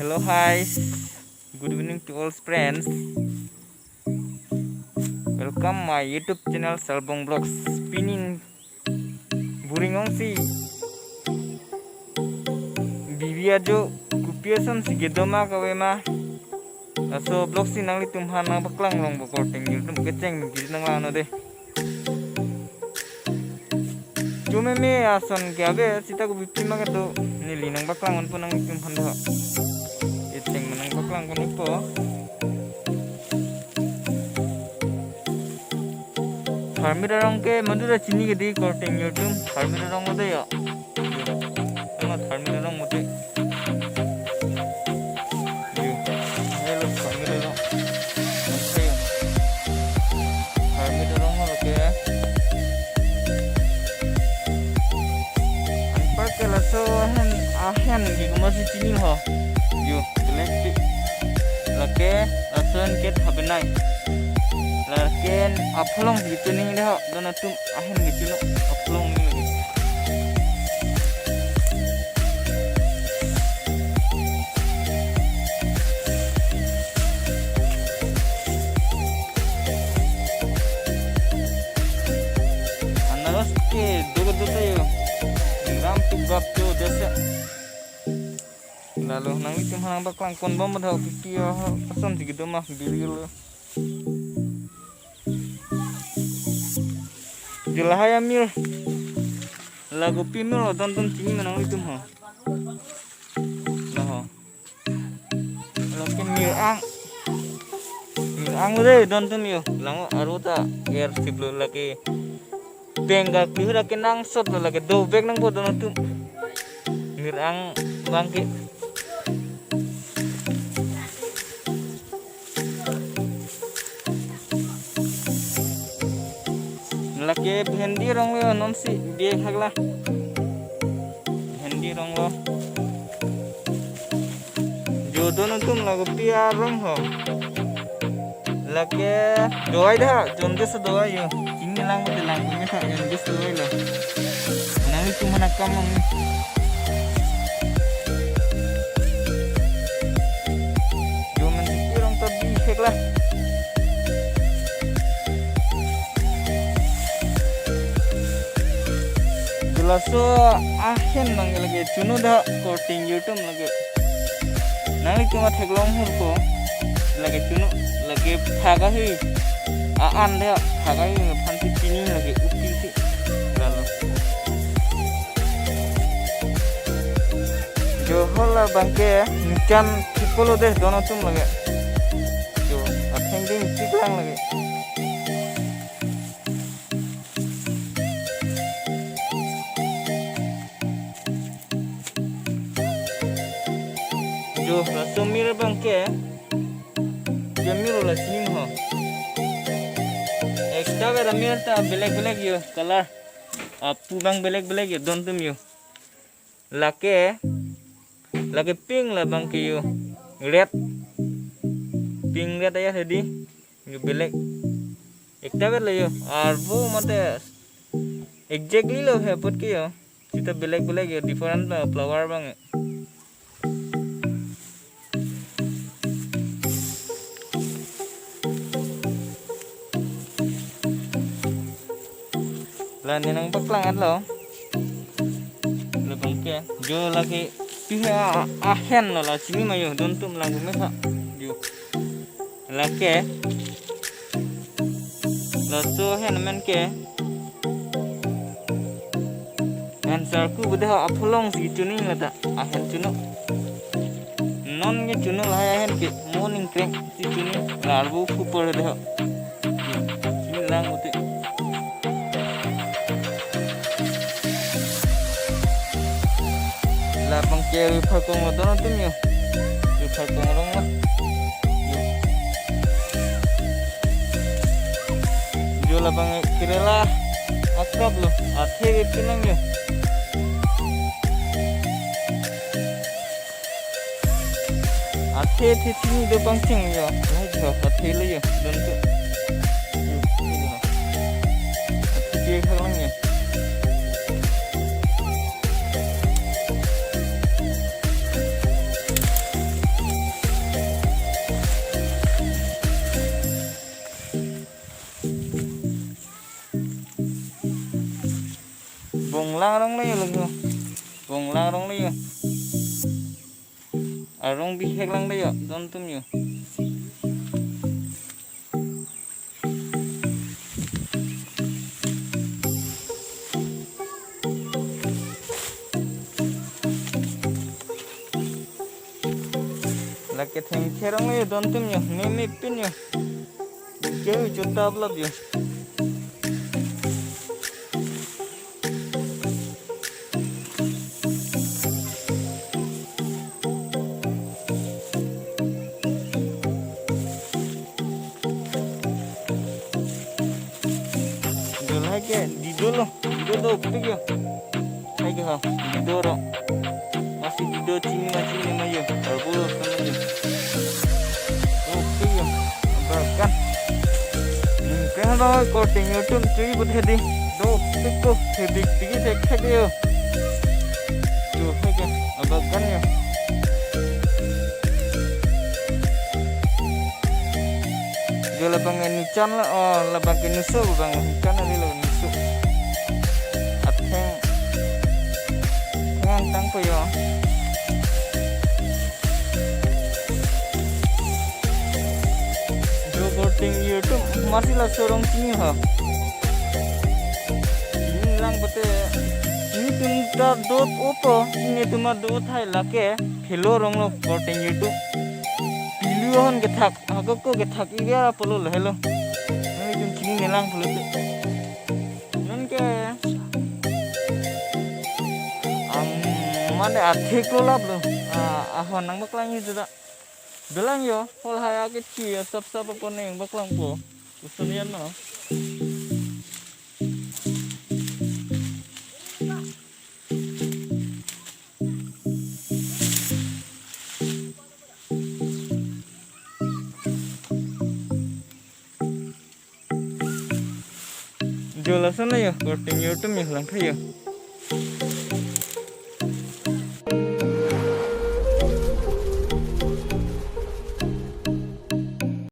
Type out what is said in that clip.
Hello, hi. Good evening to all friends. Welcome my YouTube channel Salbong Vlogs. Spinning buringong si Bibia jo kupiasan si gedoma kawema. Aso vlog si nangli tumhan nang baklang long recording YouTube keceng gid nang lano deh. Cuma me ason kabe sita ko bipima ka to nili nang baklang pun nang tumhan dah. Keceng menang baklang pun ipo. Tharmirarong ke madura chini ke di recording YouTube tharmirarong mode ya. Tengah tharmirarong mode. Hello tharmirarong. Okay. Tharmirarong mo ke. Anpar ke laso ahen di masih chini ho. Yo, electric. Lake ason ket habenai. Lakin apelong gitu nih dah dan atum ahem gitu loh apelong nih lagi. Anak ke dua yo gram tugap tuh desa. Lalu nang itu mana baklang kon bom dah pikir ason gitu mah beli lo. Julahaya mil lagu pimil tonton cini menang itu mah nah lakin mil ang deh tonton mil lango aruta air siblo lagi bengga kliu lagi nang sot lagi dobek nang bodo nonton mil ang bangke laki bhendi rong lo non si dia hagla bhendi rong lo jodoh tum lagu pia rong ho laki doai dah jonde se doai yo ini lang punya tak jonde se doai lo nang itu mana kamu jo men rong tadi hagla laso ahen nang lagi cuno dah recording YouTube lagi nang itu mah teglong hurko lagi cuno lagi phagai aan deh phagai phanti pini lagi upil sih lalu johola bangke nikan tipolo deh dono tum lagi jo atheng ding tiklang lagi langsung mirror bangke ya mirror lah sini mah extra beda mirror ta black yo color apu bang black yo don't yo lake pink lah bangke yo red pink red aja jadi yo black extra beda yo arbo mate exactly lo है put के yo kita black yo different flower bang lain nang baklang lo lebang ke jo lagi pihak ahen lo lah sini mayo dontum lagu mesa jo lake laso hen men ke answer ku budah apolong si cuning lada ahen cuno non ke cuno lah ahen ke morning crank si cuning larbu super dah sini lang uti lapang kiri pakong lo dono tum yo pakong rong lah jo lapang kiri lah akrab lo athe gitu nang yo athe sini do bangcing yo lah jo athe lo yo don tu yo ini lo athe kiri lang yo lang rong lagi lagi bong lang rong lagi arong bihek lang lagi don tum yo laki theng kherang lagi don tum yo me pin yo keu chutta blab yo Dido upik yo hai ke ha dido ro masih dido cini mah yo arbul kan yo upik yo bahkan kan ro coating youtube cuy buat hedi do upik ko hedi tigi cek yo tuh hai ke bahkan yo dia labang nican lah labang nusu bang ikan ada labang nusu tang po yo do coating YouTube masih lah sorong sini ha ini lang bete ini tunta dot opo ini tuma dot hai lake hello rong lo coating YouTube piluan gethak ko gethak iria polo hello ini jum sini nelang polo non ke mana atik lo lab lo ahon nang baklang itu tak belang yo hol haya kecil ya sap apa neng baklang po usunian no jola sana yo coating YouTube yo lang kayo